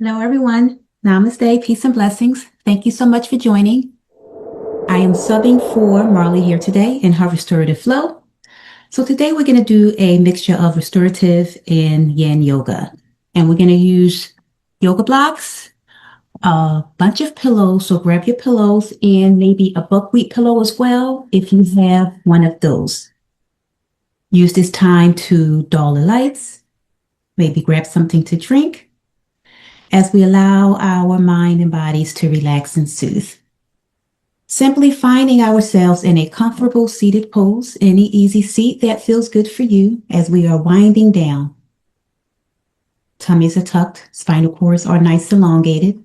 Hello, everyone. Namaste, peace and blessings. Thank you so much for joining. I am subbing for Marley here today in her restorative flow. So today we're going to do a mixture of restorative and yin yoga. And we're going to use yoga blocks, a bunch of pillows. So grab your pillows and maybe a buckwheat pillow as well if you have one of those. Use this time to dull the lights, maybe grab something to drink, as we allow our mind and bodies to relax and soothe. Simply finding ourselves in a comfortable seated pose, any easy seat that feels good for you as we are winding down. Tummies are tucked, spinal cords are nice and elongated,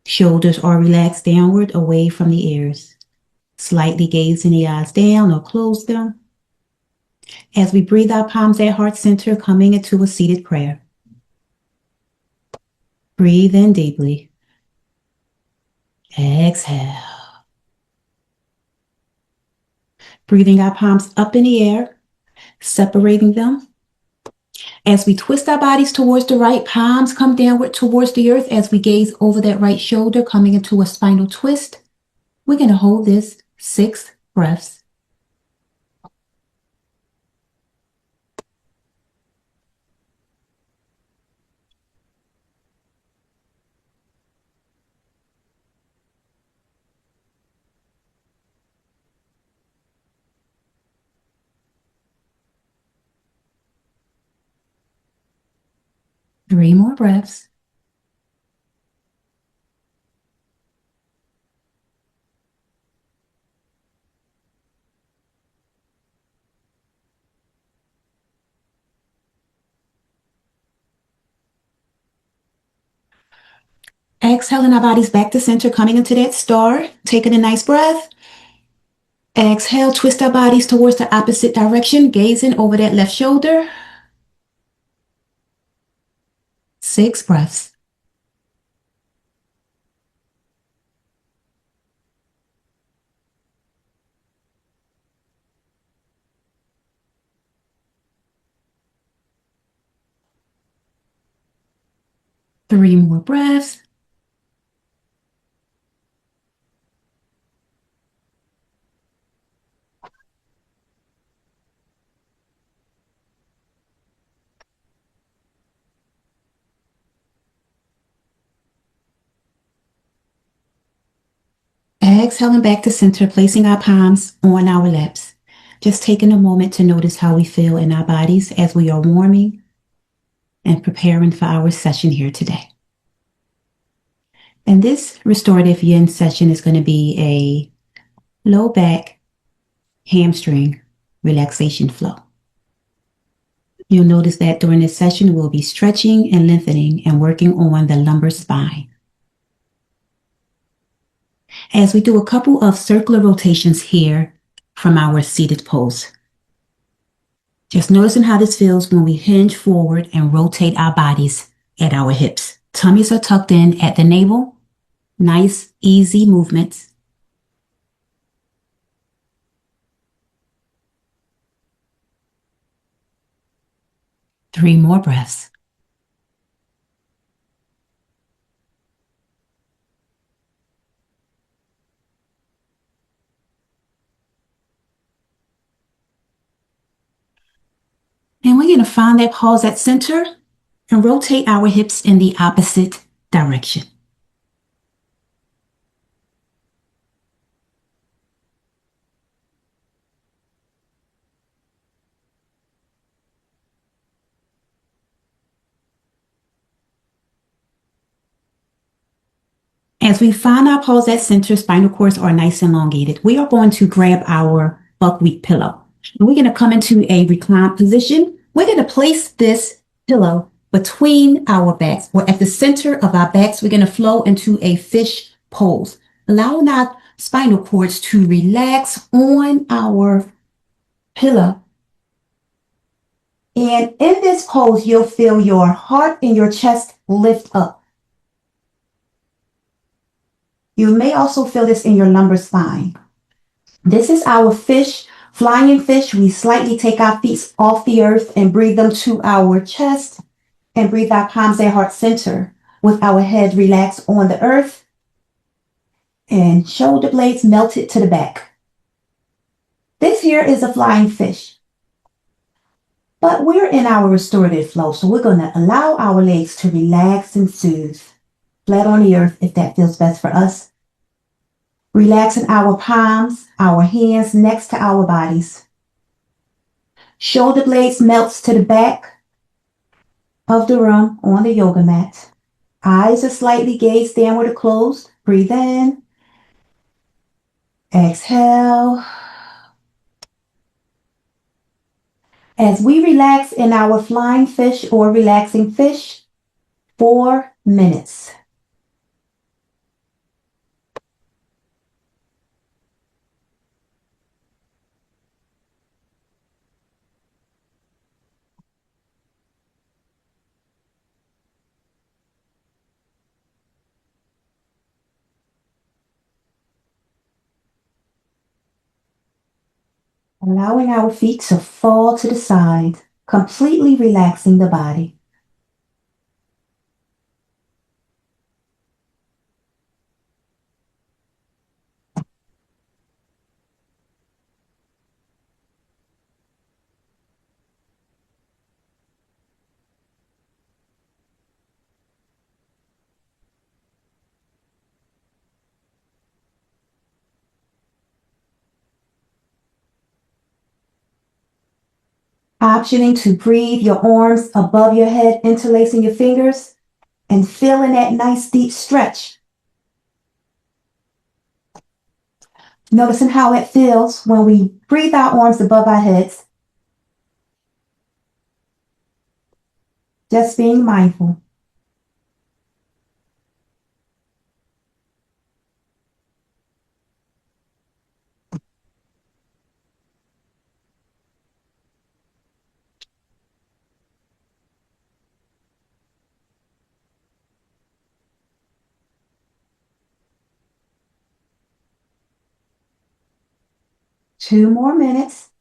shoulders are relaxed downward away from the ears. Slightly gazing the eyes down or close them. As we breathe our palms at heart center, coming into a seated prayer. Breathe in deeply. Exhale. Breathing our palms up in the air, separating them. As we twist our bodies towards the right, palms come downward towards the earth as we gaze over that right shoulder, coming into a spinal twist. We're going to hold this 6 breaths. Three more breaths. Exhaling our bodies back to center, coming into that star, taking a nice breath. Exhale, twist our bodies towards the opposite direction, gazing over that left shoulder. 6 breaths. Three more breaths. Exhaling back to center, placing our palms on our laps. Just taking a moment to notice how we feel in our bodies as we are warming and preparing for our session here today. And this restorative yin session is going to be a low back, hamstring relaxation flow. You'll notice that during this session, we'll be stretching and lengthening and working on the lumbar spine. As we do a couple of circular rotations here from our seated pose. Just noticing how this feels when we hinge forward and rotate our bodies at our hips. Tummies are tucked in at the navel. Nice, easy movements. Three more breaths. And we're going to find that pause at center and rotate our hips in the opposite direction. As we find our pause at center, spinal cords are nice and elongated. We are going to grab our buckwheat pillow. And we're going to come into a reclined position. We're going to place this pillow between our backs, or at the center of our backs. We're going to flow into a fish pose, allowing our spinal cords to relax on our pillow. And in this pose, you'll feel your heart and your chest lift up. You may also feel this in your lumbar spine. This is our fish, flying fish. We slightly take our feet off the earth and breathe them to our chest and breathe our palms at heart center. with our head relaxed on the earth and shoulder blades melted to the back. This here is a flying fish. But we're in our restorative flow, so we're going to allow our legs to relax and soothe. Flat on the earth if that feels best for us. Relaxing our palms, our hands next to our bodies. Shoulder blades melts to the back of the room on the yoga mat. Eyes are slightly gazed downward or closed. Breathe in. Exhale. As we relax in our flying fish or relaxing fish, 4 minutes. Allowing our feet to fall to the side, completely relaxing the body. Optioning to breathe your arms above your head, interlacing your fingers, and feeling that nice deep stretch. Noticing how it feels when we breathe our arms above our heads. Just being mindful. Two more minutes.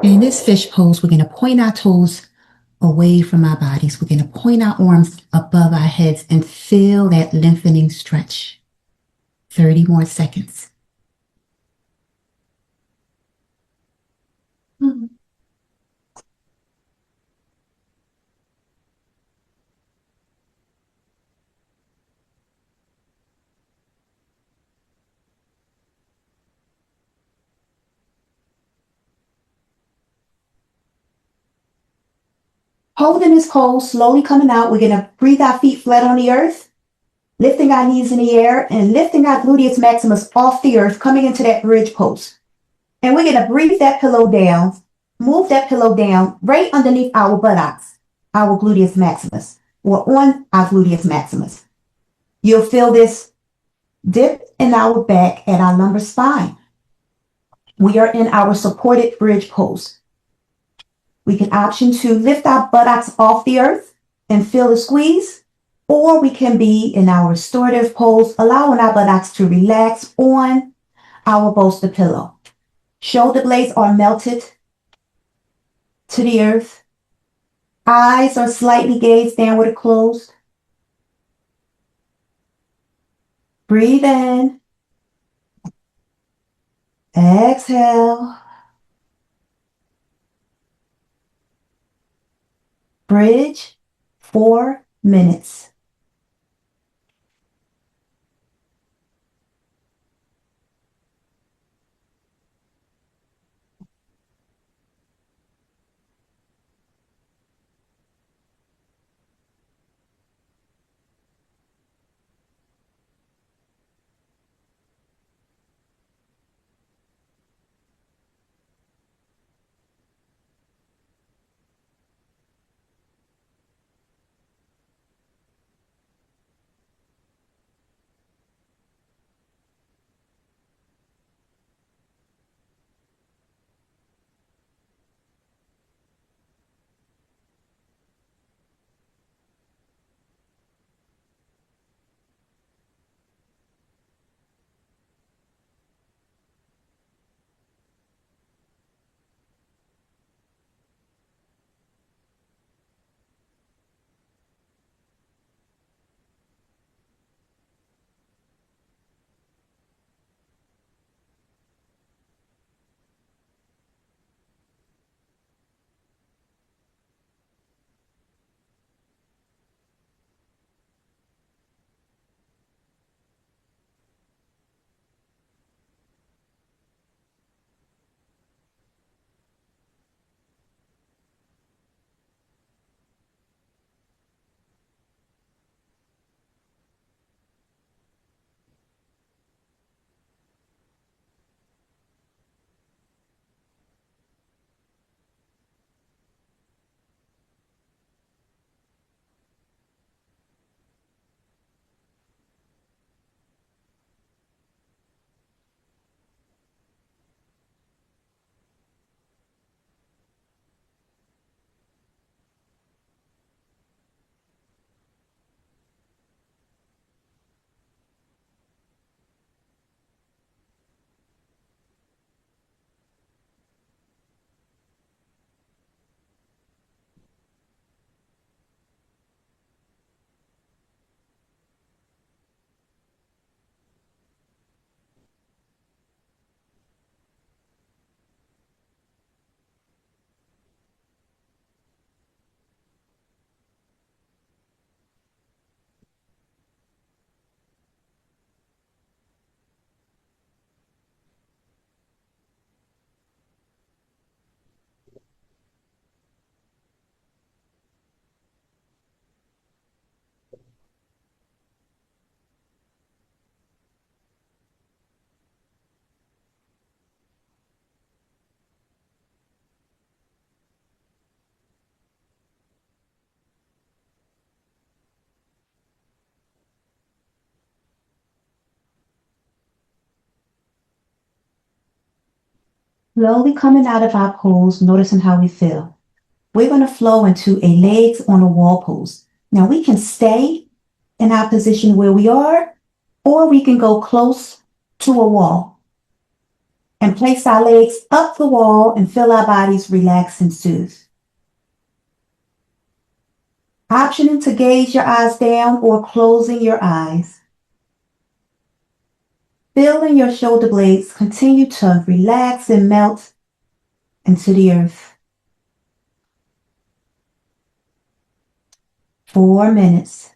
In this fish pose, we're going to point our toes away from our bodies. We're going to point our arms above our heads and feel that lengthening stretch. 30 more seconds. Holding this pose, slowly coming out, we're going to breathe our feet flat on the earth, lifting our knees in the air and lifting our gluteus maximus off the earth, coming into that bridge pose. And we're going to breathe that pillow down, move that pillow down right underneath our buttocks, our gluteus maximus, or on our gluteus maximus. You'll feel this dip in our back at our lumbar spine. We are in our supported bridge pose. We can option to lift our buttocks off the earth and feel the squeeze, or we can be in our restorative pose, allowing our buttocks to relax on our bolster pillow. Shoulder blades are melted to the earth. Eyes are slightly gazed downward or closed. Breathe in. Exhale. Bridge 4 minutes. Slowly coming out of our pose, noticing how we feel. We're going to flow into a legs on a wall pose. Now we can stay in our position where we are, or we can go close to a wall and place our legs up the wall and feel our bodies relax and soothe. Optioning to gaze your eyes down or closing your eyes. Feeling your shoulder blades continue to relax and melt into the earth. 4 minutes.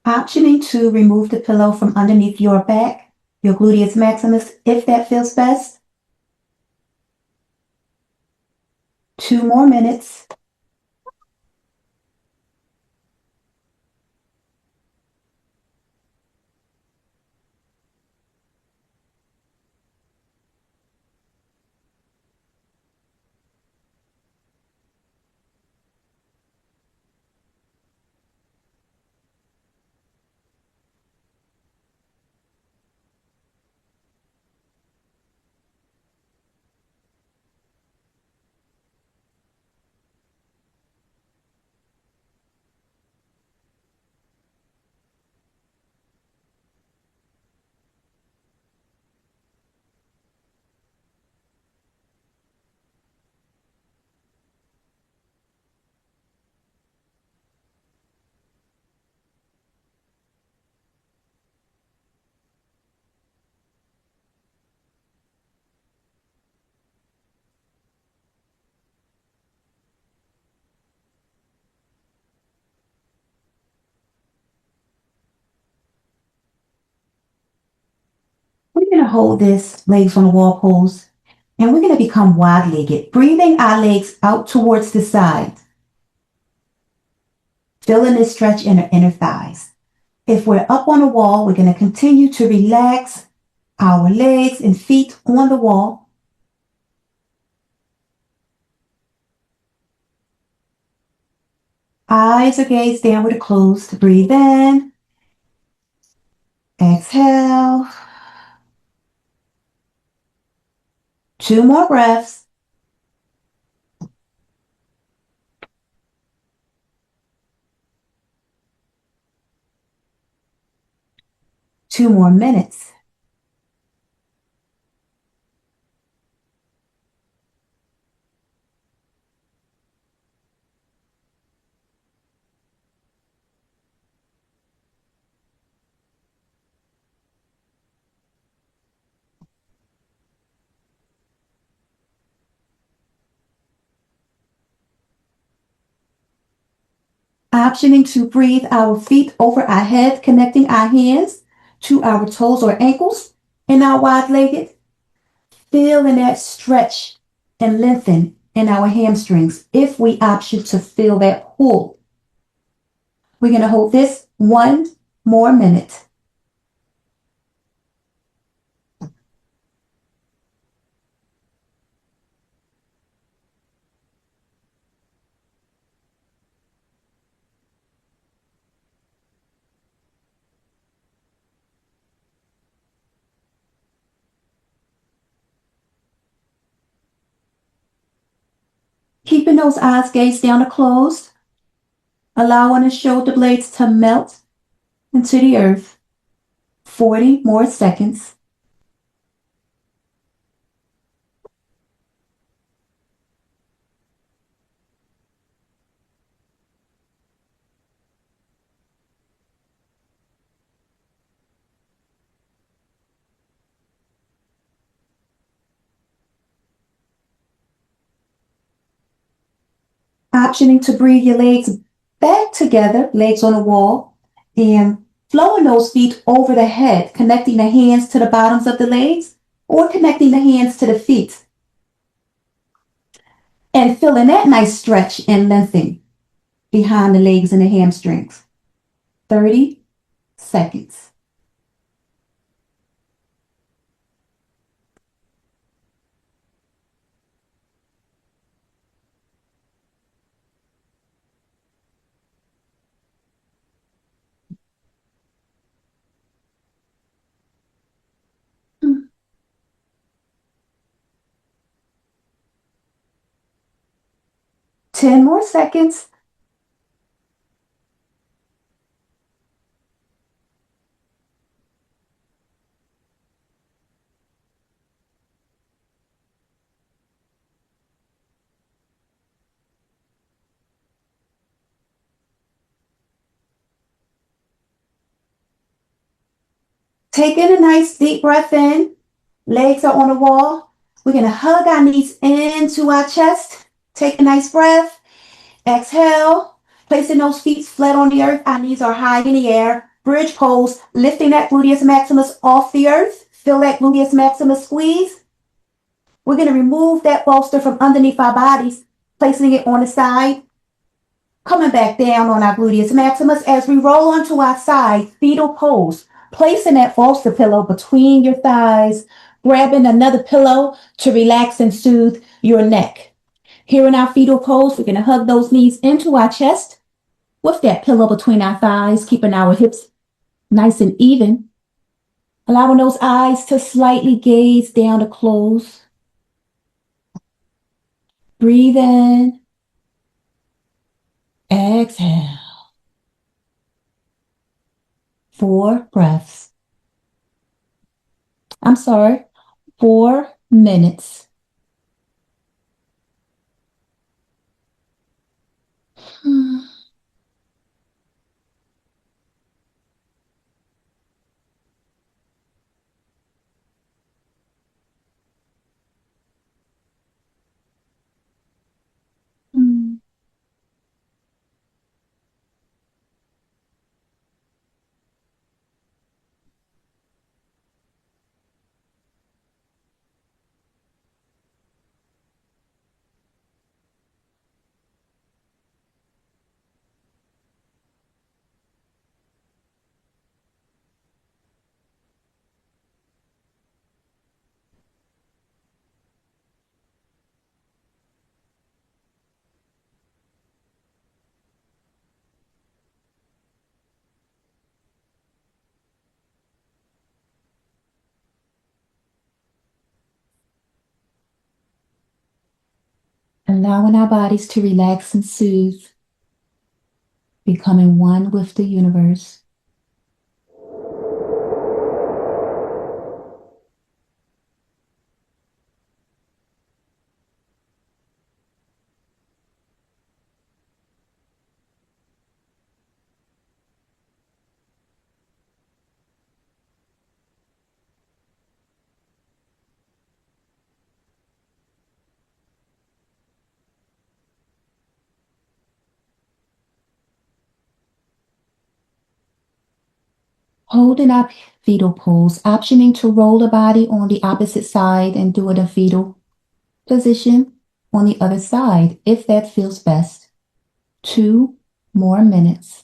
Optioning to remove the pillow from underneath your back, your gluteus maximus, if that feels best. 2 more minutes. We're going to hold this, legs on the wall pose, and we're going to become wide-legged, breathing our legs out towards the side. Feeling this stretch in our inner thighs. If we're up on the wall, we're going to continue to relax our legs and feet on the wall. Eyes are gazed downward or closed. Breathe in. Exhale. 2 more breaths. Two more minutes. Optioning to breathe our feet over our head, connecting our hands to our toes or ankles, and our wide-legged. Feeling that stretch and lengthen in our hamstrings if we option to feel that pull. We're going to hold this 1 more minute. Keeping those eyes gazed down or closed, allowing the shoulder blades to melt into the earth. 40 more seconds. Optioning to breathe your legs back together, legs on the wall, and flowing those feet over the head, connecting the hands to the bottoms of the legs or connecting the hands to the feet. And feeling that nice stretch and lengthening behind the legs and the hamstrings. 30 seconds. Mm. 10 more seconds. Taking a nice deep breath in. Legs are on the wall. We're going to hug our knees into our chest. Take a nice breath. Exhale. Placing those feet flat on the earth. Our knees are high in the air. Bridge pose, lifting that gluteus maximus off the earth. Feel that gluteus maximus squeeze. We're going to remove that bolster from underneath our bodies, placing it on the side. Coming back down on our gluteus maximus as we roll onto our side, fetal pose. Placing that bolster pillow between your thighs, grabbing another pillow to relax and soothe your neck. Here in our fetal pose, we're going to hug those knees into our chest with that pillow between our thighs, keeping our hips nice and even. Allowing those eyes to slightly gaze down to close. Breathe in. Exhale. 4 breaths. I'm sorry, 4 minutes. Allowing our bodies to relax and soothe, becoming one with the universe. Holding our fetal pose, optioning to roll the body on the opposite side and do it in fetal position on the other side, if that feels best. 2 more minutes.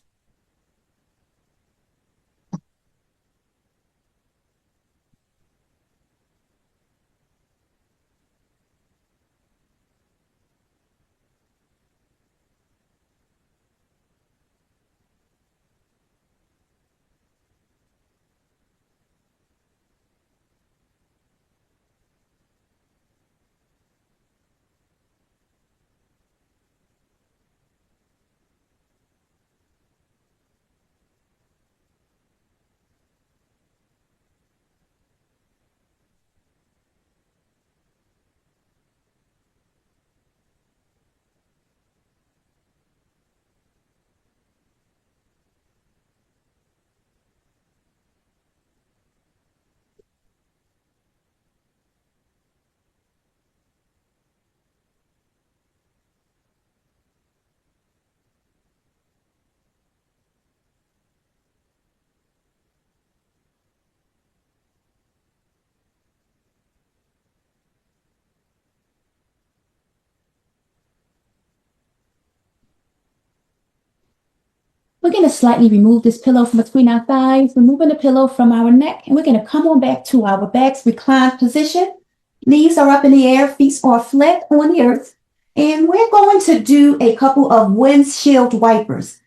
We're going to slightly remove this pillow from between our thighs, removing the pillow from our neck, and we're going to come on back to our back's reclined position. Knees are up in the air, feet are flat on the earth, and we're going to do a couple of windshield wipers,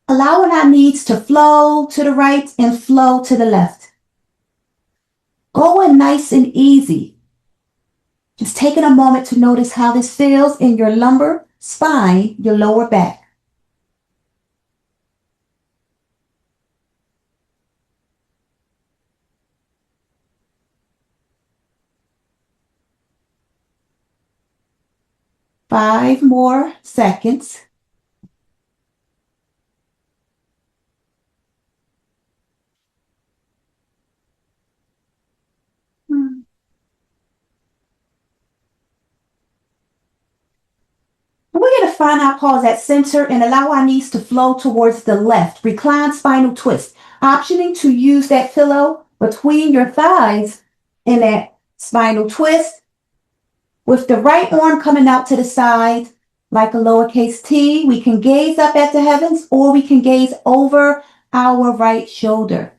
allowing our knees to flow to the right and flow to the left. Going nice and easy. Just taking a moment to notice how this feels in your lumbar spine, your lower back. Five more seconds. We're going to find our pause at center and allow our knees to flow towards the left. Recline spinal twist. Optioning to use that pillow between your thighs in that spinal twist with the right arm coming out to the side like a lowercase t. We can gaze up at the heavens or we can gaze over our right shoulder.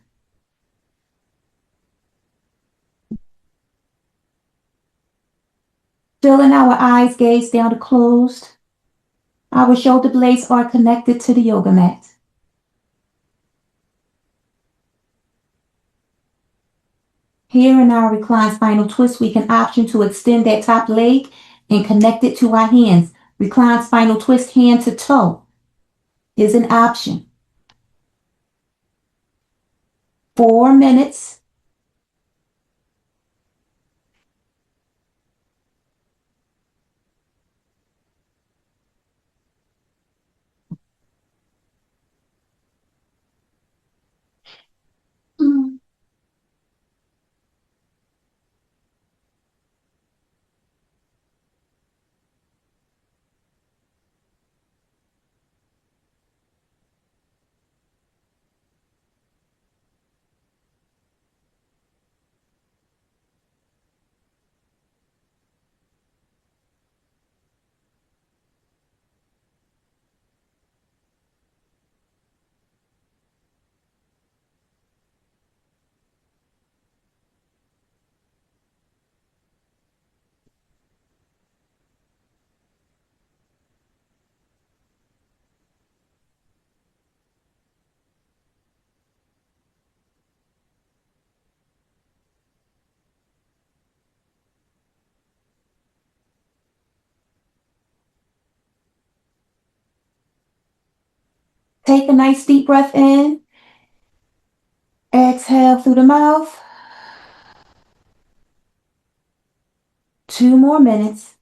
Feeling our eyes gaze down to closed. Our shoulder blades are connected to the yoga mat. Here in our reclined spinal twist, we can option to extend that top leg and connect it to our hands. Reclined spinal twist, hand to toe, is an option. 4 minutes. Take a nice deep breath in. Exhale through the mouth. 2 more minutes.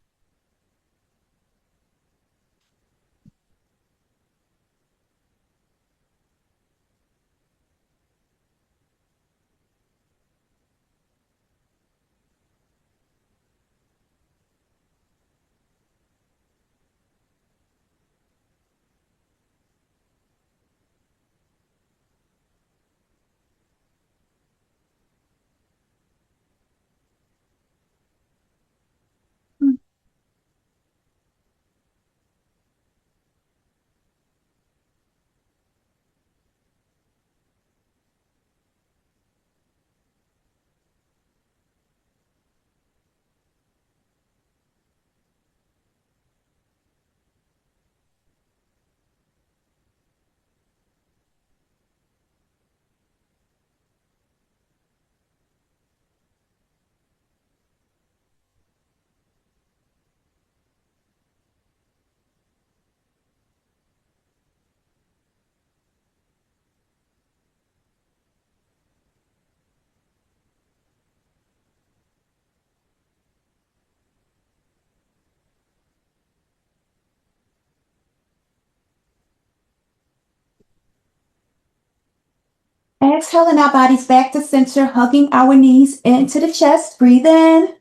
Exhaling our bodies back to center, hugging our knees into the chest. Breathe in.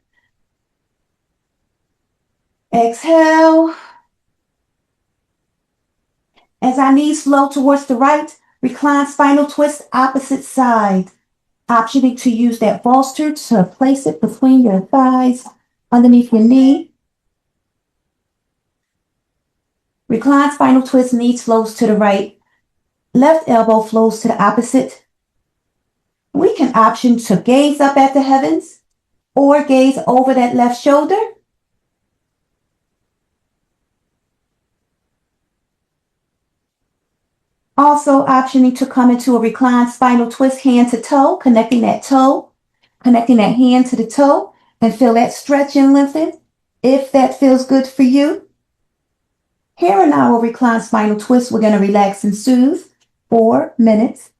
Exhale. As our knees flow towards the right, recline spinal twist opposite side. Optioning to use that bolster to place it between your thighs, underneath your knee. Recline spinal twist, knees flows to the right. Left elbow flows to the opposite. We can option to gaze up at the heavens or gaze over that left shoulder. Also optioning to come into a reclined spinal twist, hand to toe, connecting that hand to the toe, and feel that stretch and lengthen if that feels good for you. Here in our reclined spinal twist, we're going to relax and soothe. 4 minutes.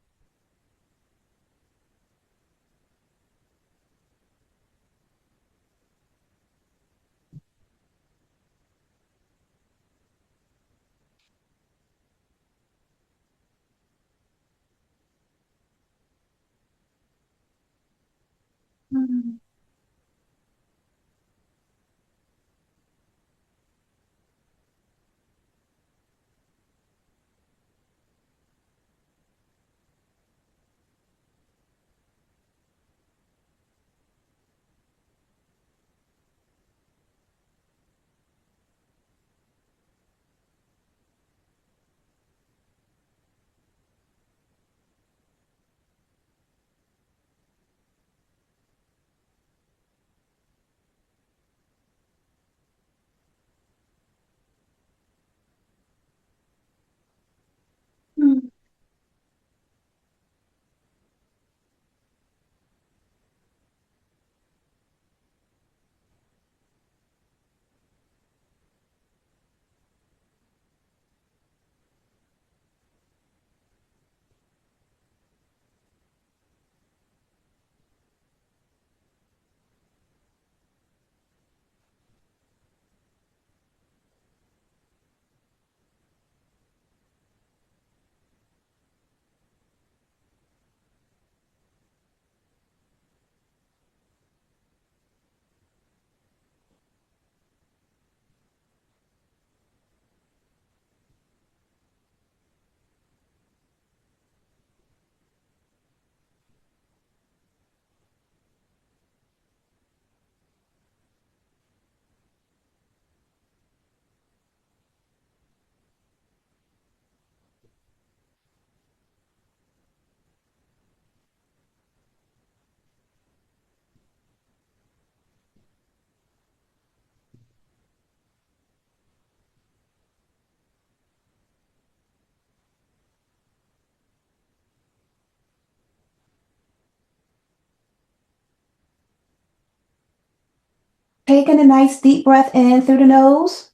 Taking a nice deep breath in through the nose.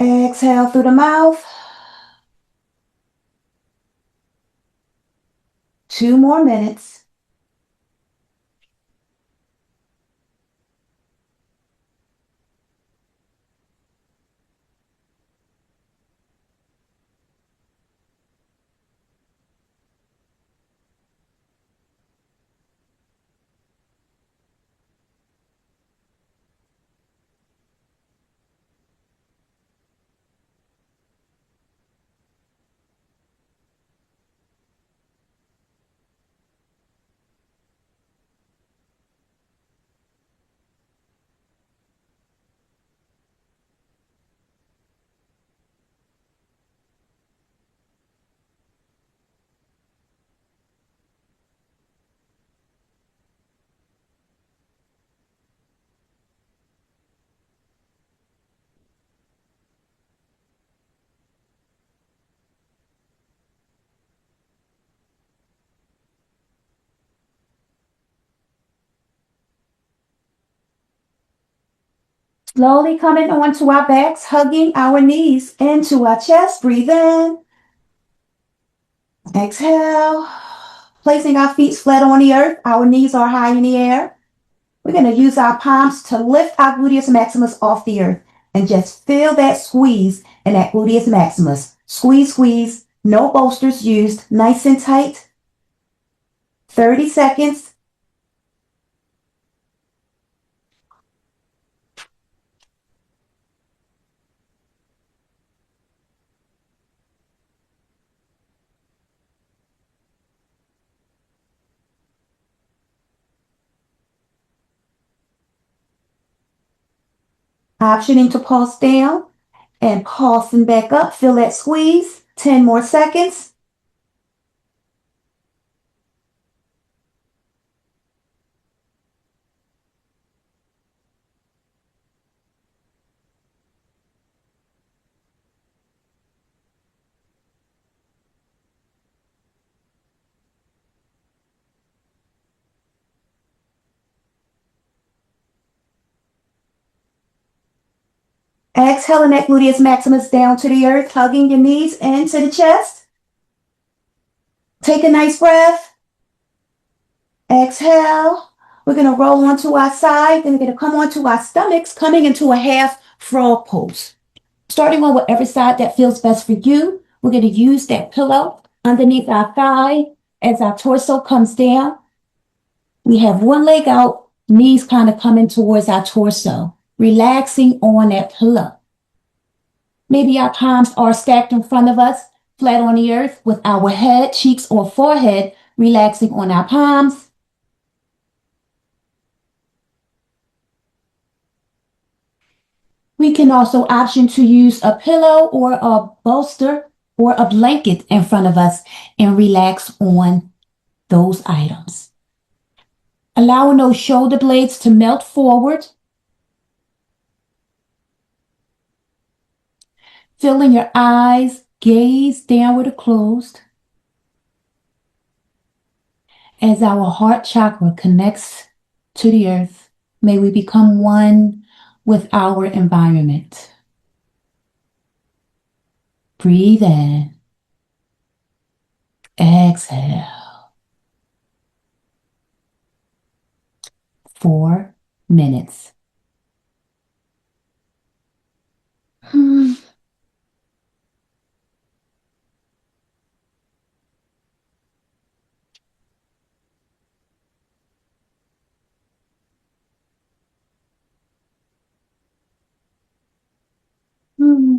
Exhale through the mouth. 2 more minutes. Slowly coming onto our backs, hugging our knees into our chest. Breathe in. Exhale. Placing our feet flat on the earth. Our knees are high in the air. We're going to use our palms to lift our gluteus maximus off the earth and just feel that squeeze in that gluteus maximus. Squeeze, squeeze. No bolsters used. Nice and tight. 30 seconds. Optioning to pulse down and pulsing back up. Feel that squeeze. 10 more seconds. Exhaling that gluteus maximus down to the earth, hugging your knees into the chest. Take a nice breath. Exhale. We're going to roll onto our side. Then we're going to come onto our stomachs, coming into a half frog pose. Starting on whatever side that feels best for you. We're going to use that pillow underneath our thigh as our torso comes down. We have one leg out, knees kind of coming towards our torso, relaxing on that pillow. Maybe our palms are stacked in front of us, flat on the earth, with our head, cheeks, or forehead relaxing on our palms. We can also option to use a pillow or a bolster or a blanket in front of us and relax on those items. Allowing those shoulder blades to melt forward. Feeling your eyes gaze downward or closed. As our heart chakra connects to the earth, may we become one with our environment. Breathe in. Exhale. 4 minutes. Hmm. Hmm.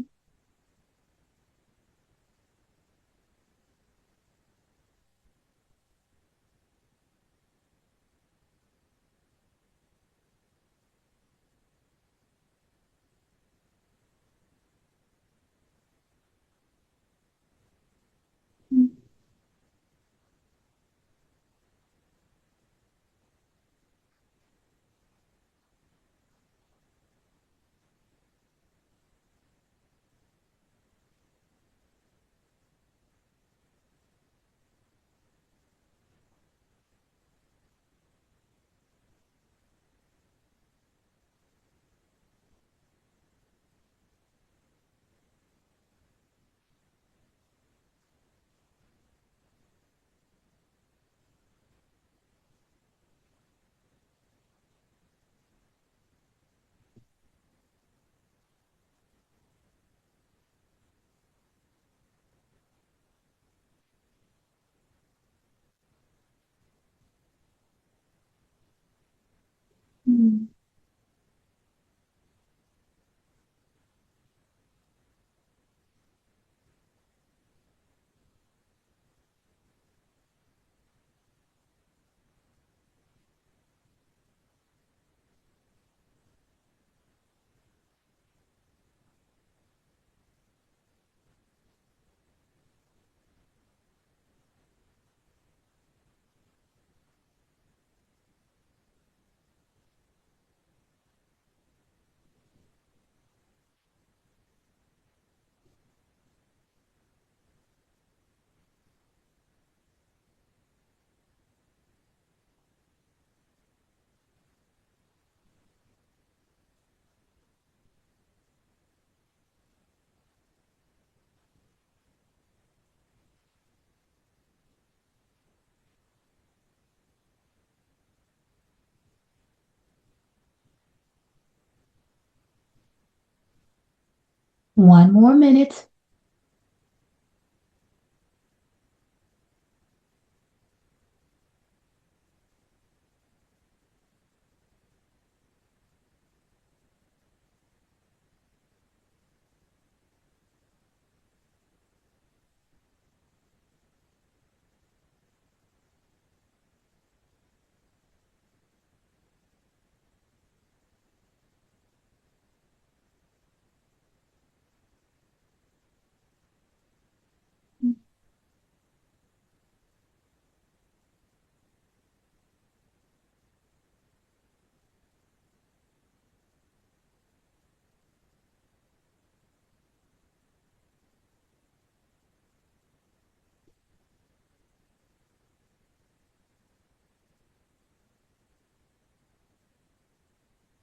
One more minute.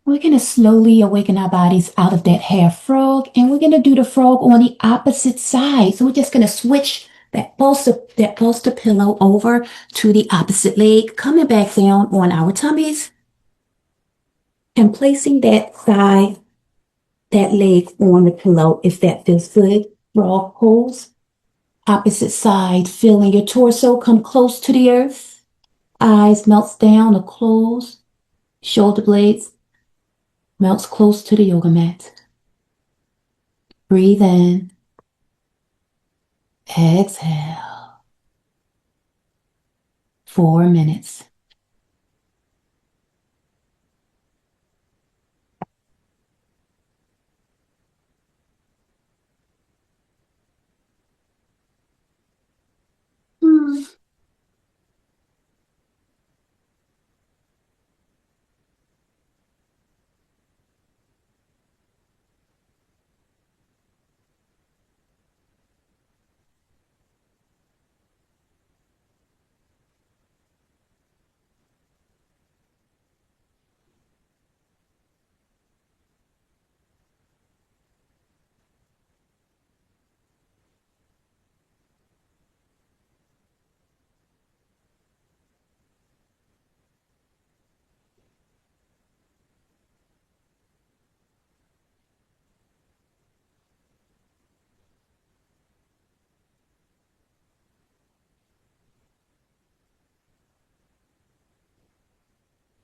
We're going to slowly awaken our bodies out of that half frog, and we're going to do the frog on the opposite side. So we're just going to switch that bolster pillow over to the opposite leg, coming back down on our tummies and placing that leg on the pillow if that feels good. Frog pose, opposite side, feeling your torso come close to the earth. Eyes melts down or close. Shoulder blades melts close to the yoga mat. Breathe in. Exhale. 4 minutes.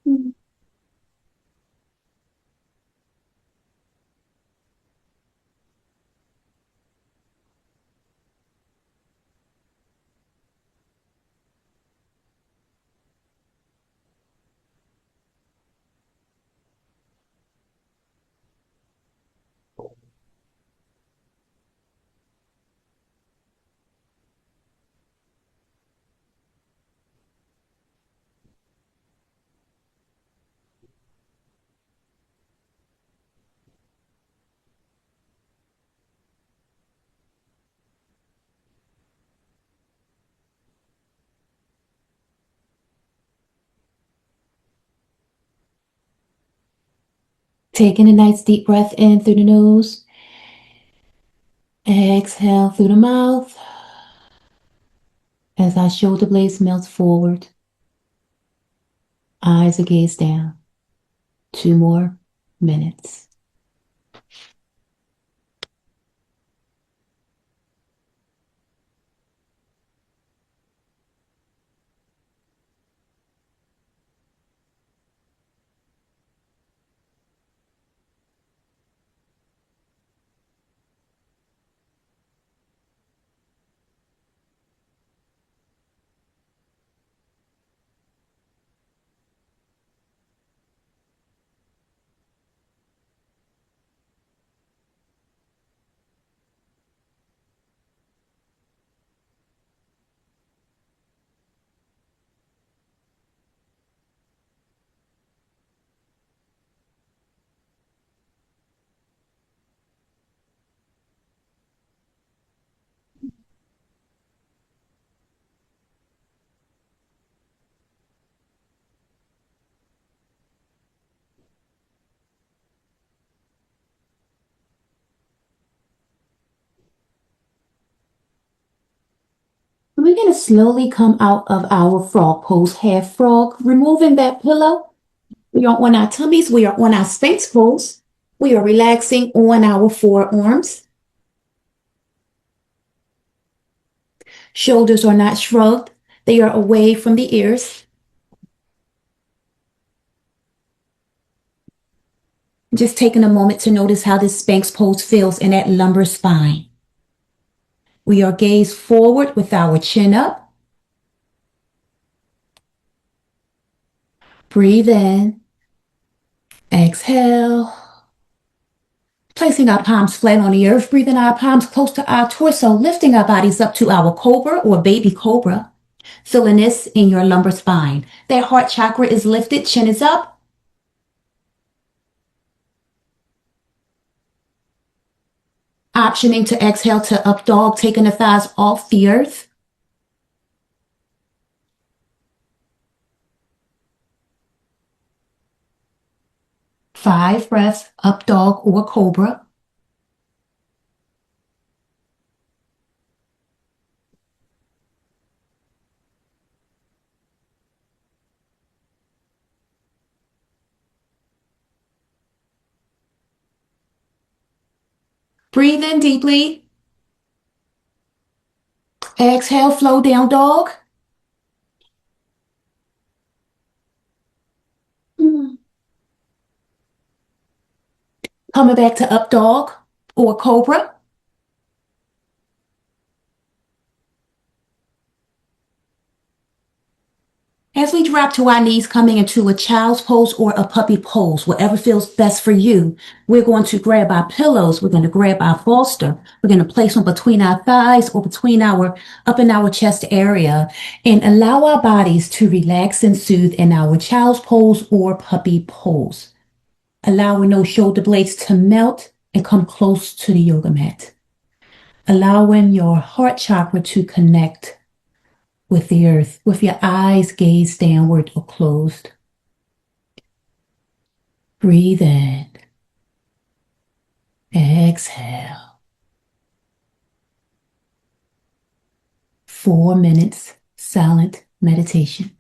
Hmm. Taking a nice deep breath in through the nose. Exhale through the mouth as our shoulder blades melt forward. Eyes are gazed down. 2 more minutes. We're going to slowly come out of our frog pose, half frog, removing that pillow. We are on our tummies. We are on our Sphinx pose. We are relaxing on our forearms. Shoulders are not shrugged. They are away from the ears. Just taking a moment to notice how this Sphinx pose feels in that lumbar spine. We are gaze forward with our chin up. Breathe in. Exhale. Placing our palms flat on the earth, breathing our palms close to our torso, lifting our bodies up to our cobra or baby cobra. Feeling this in your lumbar spine. That heart chakra is lifted, chin is up. Optioning to exhale to up dog, taking the thighs off the earth. Five breaths, up dog or cobra. Breathe in deeply. Exhale, flow down dog. Coming back to up dog or cobra. As we drop to our knees, coming into a child's pose or a puppy pose, whatever feels best for you, we're going to grab our pillows. We're going to grab our bolster. We're going to place them between our thighs or between up in our chest area and allow our bodies to relax and soothe in our child's pose or puppy pose. Allowing those shoulder blades to melt and come close to the yoga mat. Allowing your heart chakra to connect with the earth, with your eyes gazed downward or closed. Breathe in. Exhale. 4 minutes silent meditation.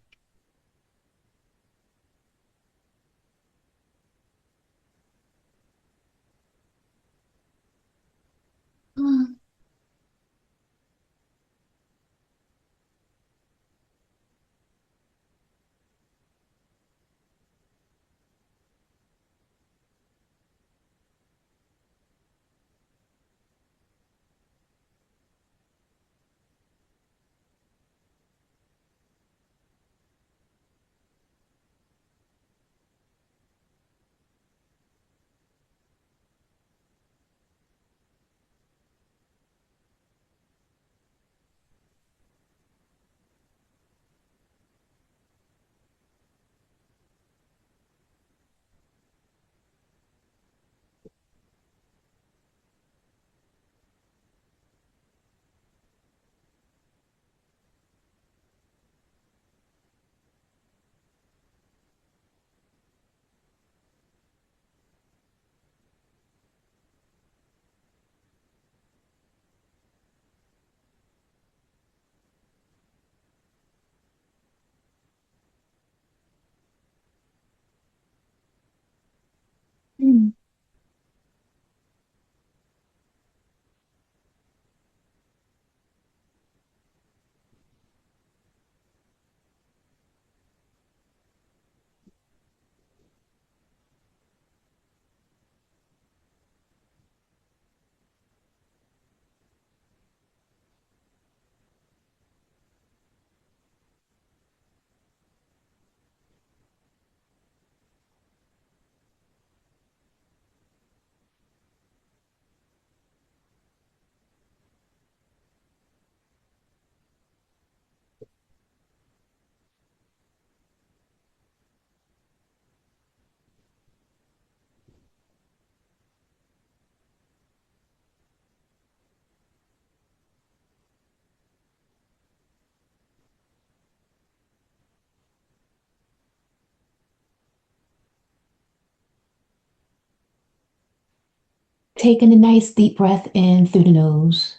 Taking a nice deep breath in through the nose.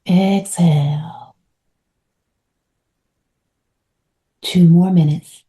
Exhale. 2 more minutes.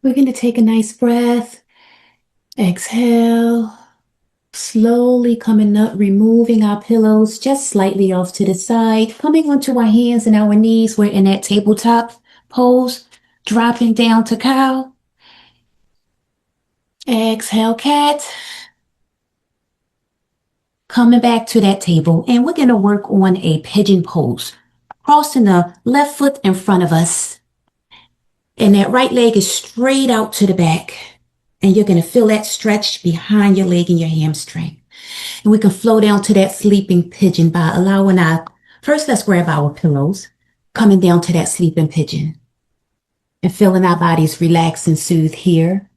We're going to take a nice breath. Exhale. Slowly coming up, removing our pillows just slightly off to the side, coming onto our hands and our knees. We're in that tabletop pose, dropping down to cow. Exhale, cat. Coming back to that table, and we're going to work on a pigeon pose, crossing the left foot in front of us. And that right leg is straight out to the back. And you're going to feel that stretch behind your leg and your hamstring. And we can flow down to that sleeping pigeon by allowing first let's grab our pillows, coming down to that sleeping pigeon and feeling our bodies relax and soothe here.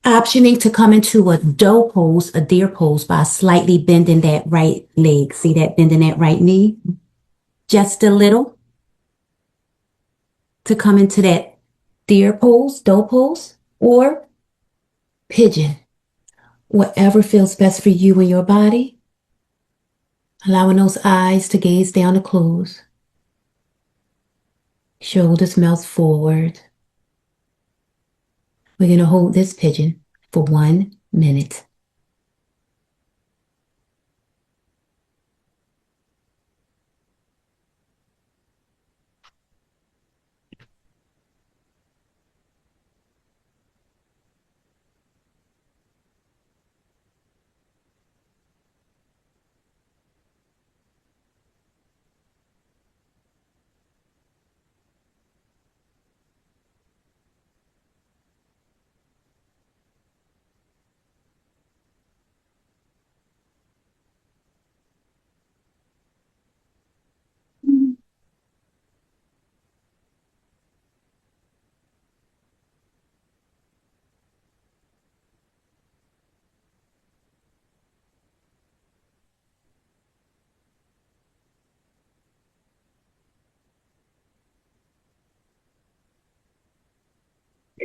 Optioning to come into a doe pose, a deer pose, by slightly bending that right leg. See that, bending that right knee? Just a little. To come into that deer pose, doe pose, or pigeon. Whatever feels best for you and your body. Allowing those eyes to gaze down and close. Shoulders melt forward. We're going to hold this pigeon for 1 minute.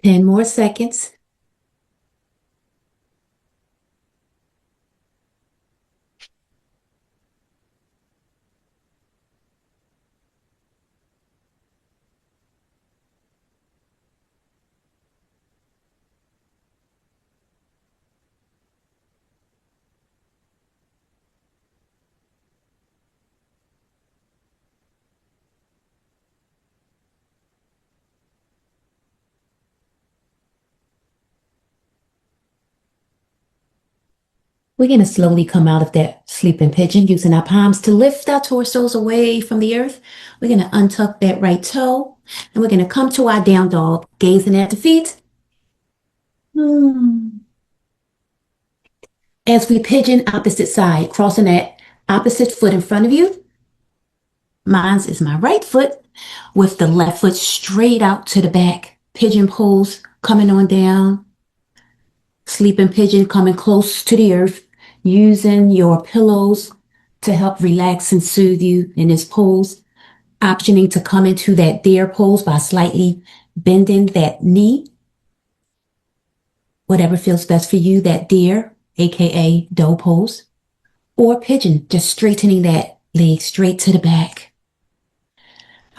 Ten more seconds. We're going to slowly come out of that sleeping pigeon using our palms to lift our torsos away from the earth. We're going to untuck that right toe and we're going to come to our down dog, gazing at the feet. As we pigeon opposite side, crossing that opposite foot in front of you. Mine's is my right foot with the left foot straight out to the back. Pigeon pose coming on down. Sleeping pigeon coming close to the earth. Using your pillows to help relax and soothe you in this pose. Optioning to come into that deer pose by slightly bending that knee. Whatever feels best for you, that deer, aka doe pose. Or pigeon, just straightening that leg straight to the back.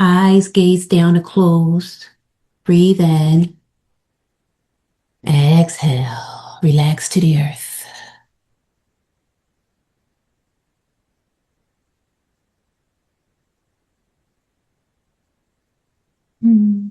Eyes gaze down or closed. Breathe in. Exhale. Relax to the earth. Mm.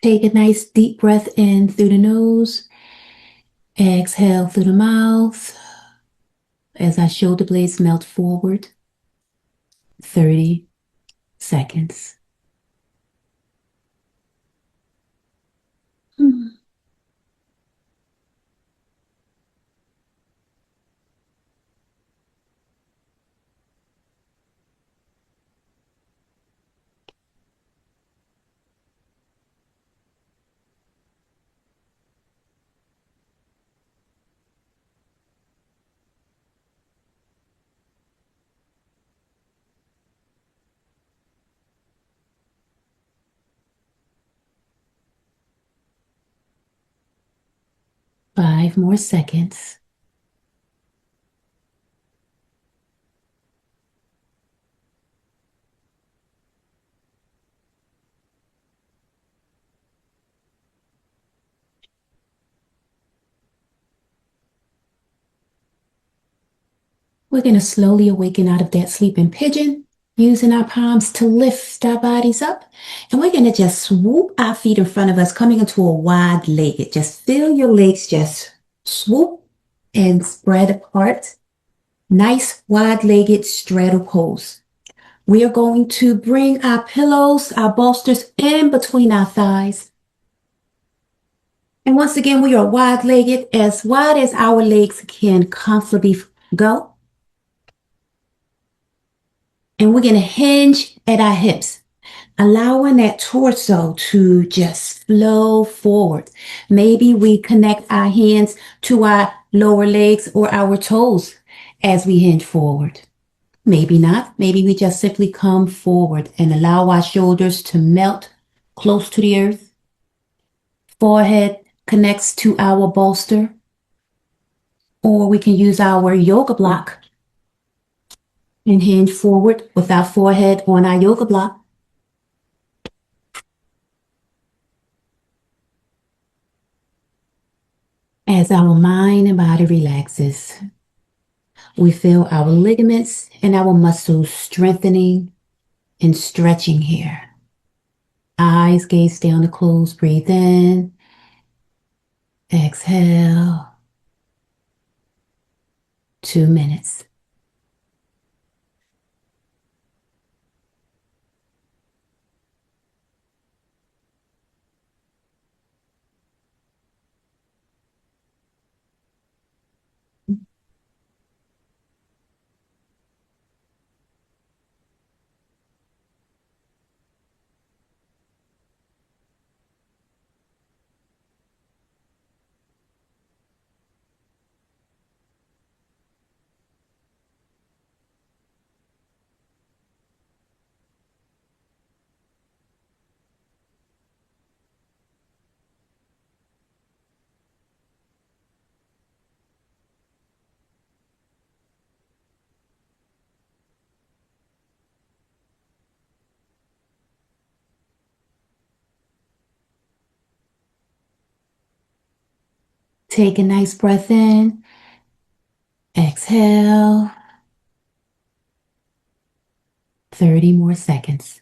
'Take a nice deep breath in through the nose. Exhale through the mouth as our shoulder blades melt forward. 30 seconds. Mm. 5 more seconds. We're going to slowly awaken out of that sleeping pigeon, using our palms to lift our bodies up. And we're going to just swoop our feet in front of us, coming into a wide legged. Just feel your legs just swoop and spread apart. Nice wide legged straddle pose. We are going to bring our pillows, our bolsters in between our thighs. And once again, we are wide legged, as wide as our legs can comfortably go. And we're going to hinge at our hips, allowing that torso to just flow forward. Maybe we connect our hands to our lower legs or our toes as we hinge forward. Maybe not. Maybe we just simply come forward and allow our shoulders to melt close to the earth. Forehead connects to our bolster, or we can use our yoga block and hinge forward with our forehead on our yoga block. As our mind and body relaxes, we feel our ligaments and our muscles strengthening and stretching here. Eyes gaze down to close. Breathe in. Exhale. 2 minutes. Take a nice breath in. Exhale. 30 more seconds.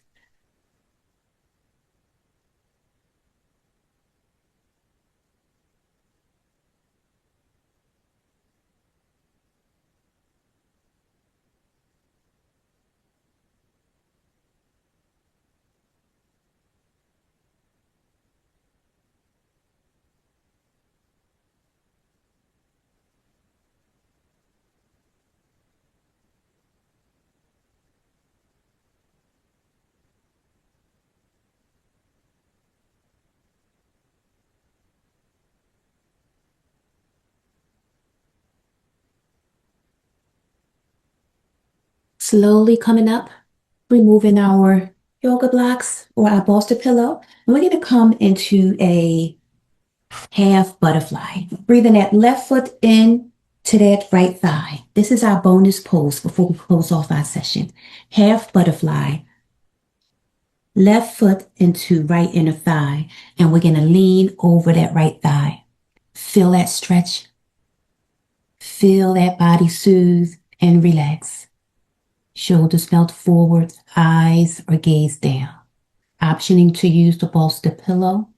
Slowly coming up, removing our yoga blocks or our bolster pillow. And we're going to come into a half butterfly. Breathing that left foot in to that right thigh. This is our bonus pose before we close off our session. Half butterfly. Left foot into right inner thigh. And we're going to lean over that right thigh. Feel that stretch. Feel that body soothe and relax. Shoulders melt forward, eyes or gaze down. Optioning to use the bolster pillow.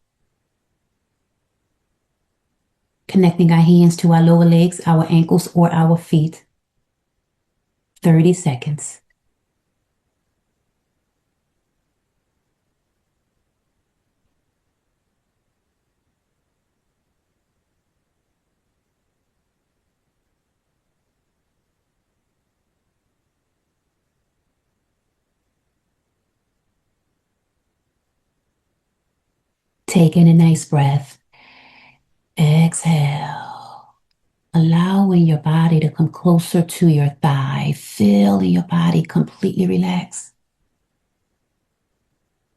Connecting our hands to our lower legs, our ankles, or our feet. 30 seconds. Take in a nice breath. Exhale. Allowing your body to come closer to your thigh. Feeling your body completely relax.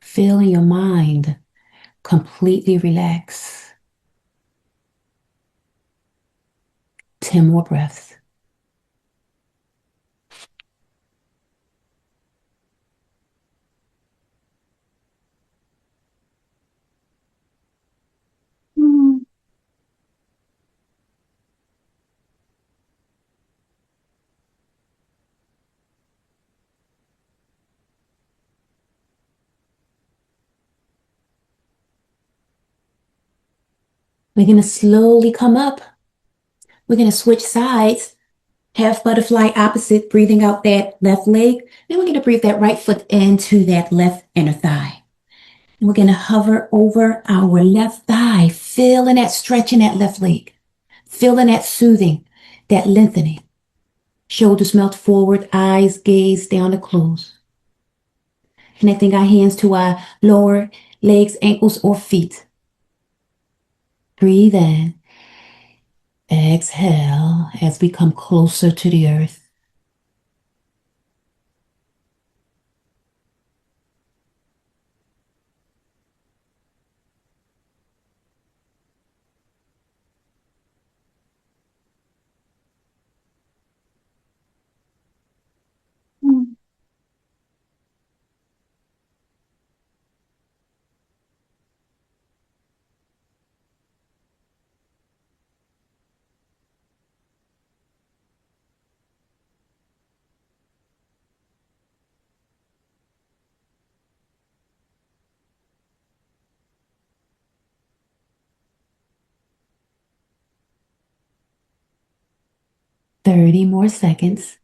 Feeling your mind completely relax. 10 more breaths. We're going to slowly come up. We're going to switch sides. Half butterfly opposite, breathing out that left leg. Then we're going to breathe that right foot into that left inner thigh. And we're going to hover over our left thigh, feeling that stretch in that left leg. Feeling that soothing, that lengthening. Shoulders melt forward, eyes gaze down to close. Connecting our hands to our lower legs, ankles, or feet. Breathe in. Exhale as we come closer to the earth. Mm. 30 more seconds.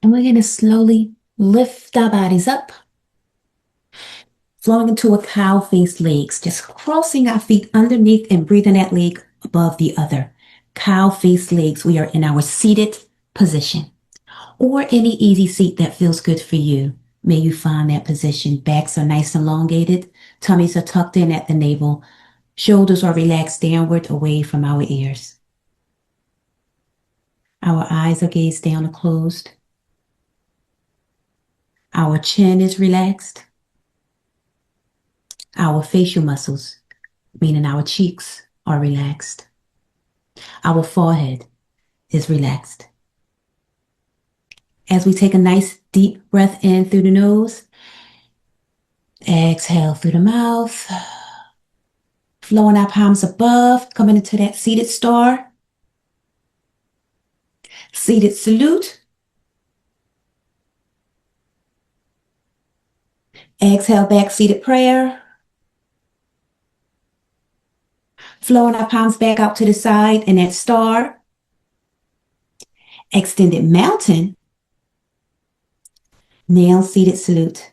And we're going to slowly lift our bodies up, flowing into a cow-faced legs, just crossing our feet underneath and breathing that leg above the other. Cow-faced legs, we are in our seated position or any easy seat that feels good for you. May you find that position. Backs are nice and elongated. Tummies are tucked in at the navel. Shoulders are relaxed downward away from our ears. Our eyes are gazed down or closed. Our chin is relaxed. Our facial muscles, meaning our cheeks, are relaxed. Our forehead is relaxed. As we take a nice deep breath in through the nose, exhale through the mouth, flowing our palms above, coming into that seated star, seated salute. Exhale back, seated prayer. Flowing our palms back out to the side in that star. Extended mountain. Now seated salute.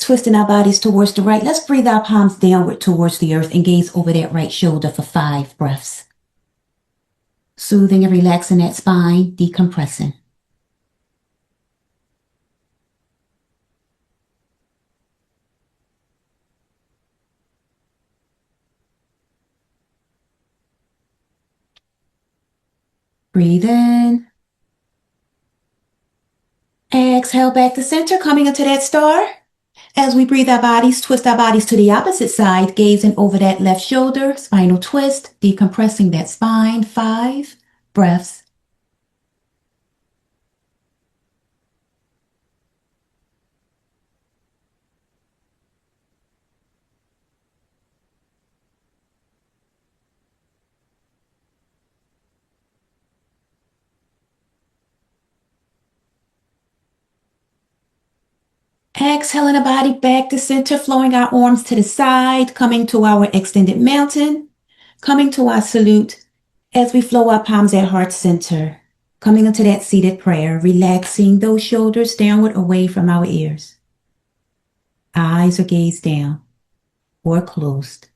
Twisting our bodies towards the right. Let's breathe our palms downward towards the earth and gaze over that right shoulder for 5 breaths. Soothing and relaxing that spine, decompressing. Breathe in. Exhale back to center, coming into that star. As we breathe our bodies, twist our bodies to the opposite side, gazing over that left shoulder, spinal twist, decompressing that spine, 5 breaths. Exhaling the body back to center, flowing our arms to the side, coming to our extended mountain, coming to our salute as we flow our palms at heart center, coming into that seated prayer, relaxing those shoulders downward away from our ears. Eyes are gazed down or closed.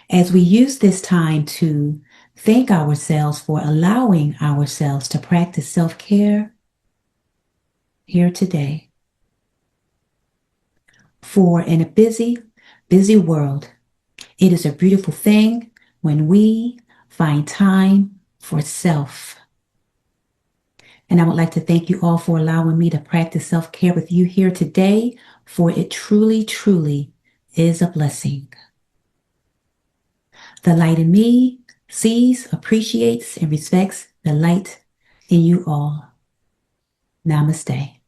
As we use this time to thank ourselves for allowing ourselves to practice self-care here today. For in a busy, busy world, it is a beautiful thing when we find time for self. And I would like to thank you all for allowing me to practice self-care with you here today, for it truly, truly is a blessing. The light in me sees, appreciates, and respects the light in you all. Namaste.